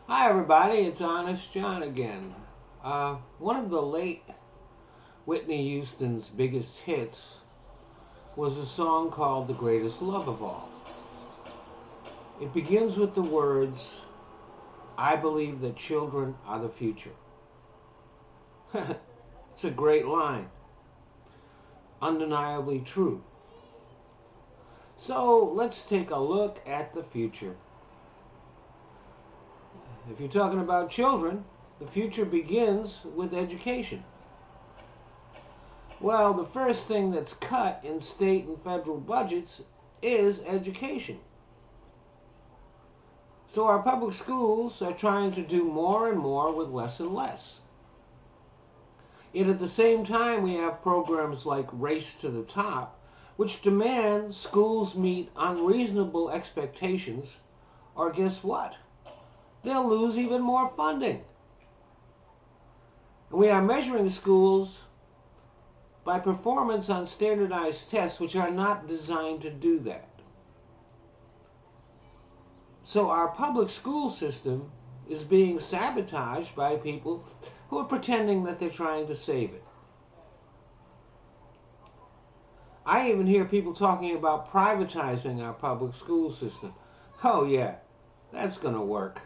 Hi, everybody. It's Honest John again. One of the late Whitney Houston's biggest hits was a song called The Greatest Love of All. It begins with the words, I believe that children are the future. It's a great line, undeniably true. So let's take a look at the future. If you're talking about children, the future begins with education. Well, the first thing that's cut in state and federal budgets is education. So our public schools are trying to do more and more with less and less. Yet at the same time, we have programs like Race to the Top, which demand schools meet unreasonable expectations, or guess what? They'll lose even more funding. And we are measuring schools by performance on standardized tests, which are not designed to do that. So our public school system is being sabotaged by people who are pretending that they're trying to save it. I even hear people talking about privatizing our public school system. Oh yeah, that's going to work.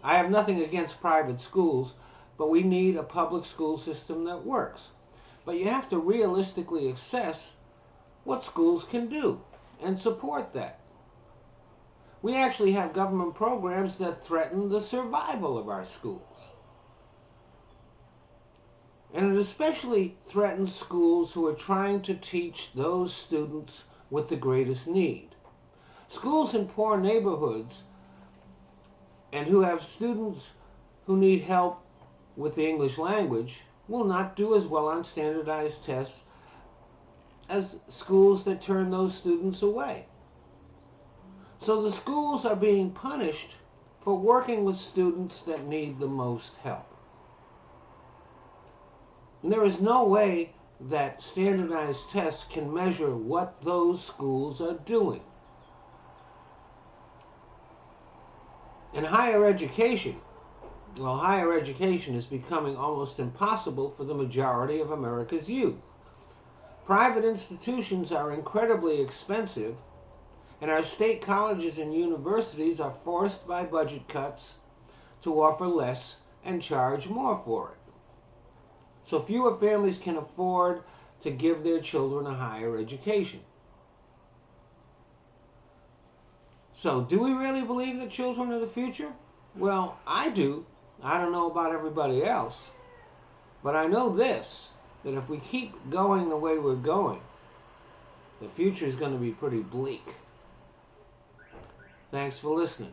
I have nothing against private schools, but we need a public school system that works. But you have to realistically assess what schools can do and support that. We actually have government programs that threaten the survival of our schools. And it especially threatens schools who are trying to teach those students with the greatest need. Schools in poor neighborhoods and who have students who need help with the English language will not do as well on standardized tests as schools that turn those students away. So the schools are being punished for working with students that need the most help. And there is no way that standardized tests can measure what those schools are doing. In higher education, higher education is becoming almost impossible for the majority of America's youth. Private institutions are incredibly expensive, and our state colleges and universities are forced by budget cuts to offer less and charge more for it. So fewer families can afford to give their children a higher education. So do we really believe that children are the future? Well, I do. I don't know about everybody else. But I know this, that if we keep going the way we're going, the future is going to be pretty bleak. Thanks for listening.